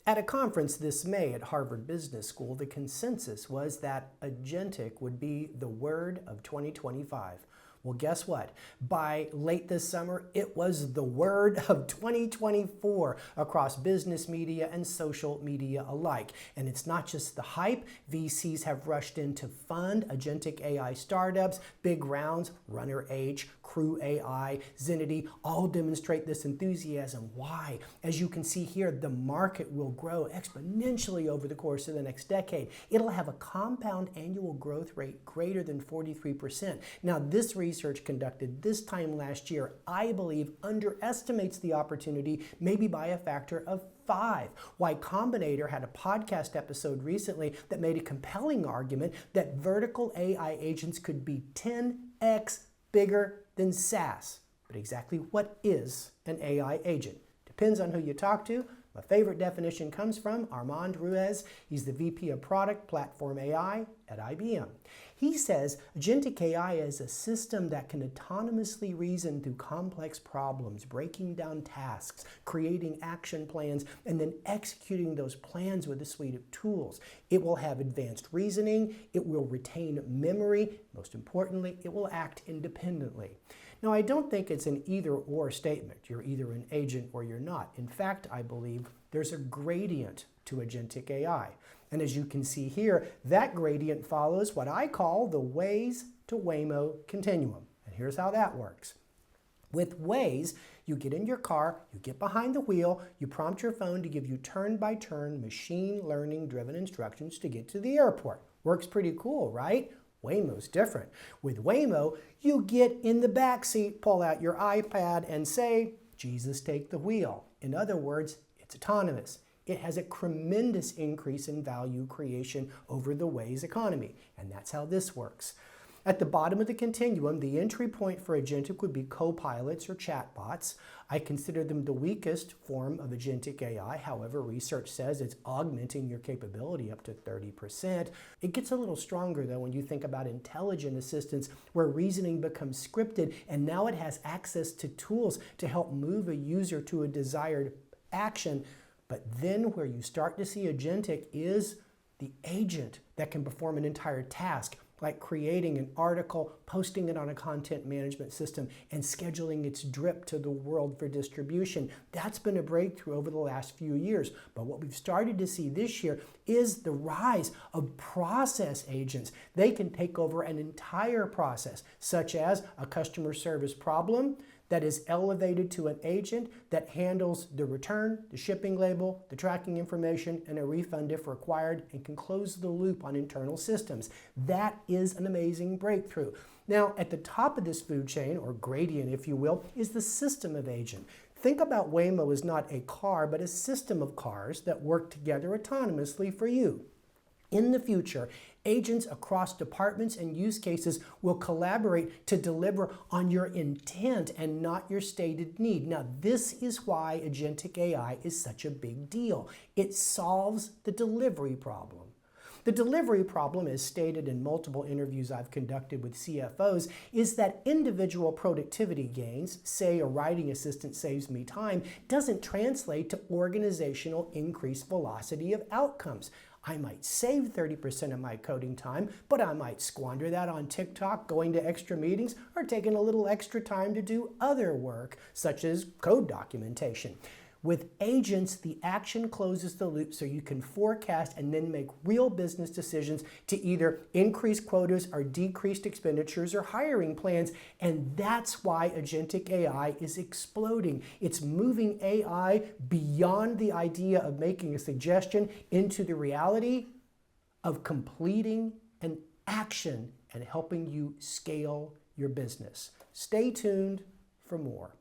At a conference this May at Harvard Business School, the consensus was that agentic would be the word of 2025. Well, guess what? By late this summer, it was the word of 2024 across business media and social media alike. And it's not just the hype. VCs have rushed in to fund agentic AI startups. Big rounds, Runner H, Crew AI, Zenity, all demonstrate this enthusiasm. Why? As you can see here, the market will grow exponentially over the course of the next decade. It'll have a compound annual growth rate greater than 43%. Now, this research conducted this time last year, I believe, underestimates the opportunity maybe by a factor of 5. Y Combinator had a podcast episode recently that made a compelling argument that vertical AI agents could be 10x bigger than SaaS. But exactly what is an AI agent? Depends on who you talk to. My favorite definition comes from Armand Ruiz. He's the VP of Product Platform AI at IBM. He says agentic AI is a system that can autonomously reason through complex problems, breaking down tasks, creating action plans, and then executing those plans with a suite of tools. It will have advanced reasoning, it will retain memory, most importantly, it will act independently. Now, I don't think it's an either-or statement. You're either an agent or you're not. In fact, I believe there's a gradient to agentic AI. And as you can see here, that gradient follows what I call the Waze to Waymo continuum. And here's how that works. With Waze, you get in your car, you get behind the wheel, you prompt your phone to give you turn-by-turn machine learning-driven instructions to get to the airport. Works pretty cool, right? Waymo's different. With Waymo, you get in the back seat, pull out your iPad, and say, Jesus, take the wheel. In other words, it's autonomous. It has a tremendous increase in value creation over the Waze economy, and that's how this works. At the bottom of the continuum, the entry point for agentic would be Copilots or Chatbots. I consider them the weakest form of agentic AI. However, research says it's augmenting your capability up to 30%. It gets a little stronger, though, when you think about intelligent assistants where reasoning becomes scripted, and now it has access to tools to help move a user to a desired action. But then where you start to see agentic is the agent that can perform an entire task, like creating an article, posting it on a content management system, and scheduling its drip to the world for distribution. That's been a breakthrough over the last few years. But what we've started to see this year is the rise of process agents. They can take over an entire process, such as a customer service problem that is elevated to an agent that handles the return, the shipping label, the tracking information, and a refund if required, and can close the loop on internal systems. That is an amazing breakthrough. Now, at the top of this food chain, or gradient if you will, is the system of agent. Think about Waymo as not a car, but a system of cars that work together autonomously for you. In the future, agents across departments and use cases will collaborate to deliver on your intent and not your stated need. Now, this is why agentic AI is such a big deal. It solves the delivery problem. The delivery problem, as stated in multiple interviews I've conducted with CFOs, is that individual productivity gains, say a writing assistant saves me time, doesn't translate to organizational increased velocity of outcomes. I might save 30% of my coding time, but I might squander that on TikTok, going to extra meetings, or taking a little extra time to do other work, such as code documentation. With agents, the action closes the loop so you can forecast and then make real business decisions to either increase quotas or decrease expenditures or hiring plans. And that's why agentic AI is exploding. It's moving AI beyond the idea of making a suggestion into the reality of completing an action and helping you scale your business. Stay tuned for more.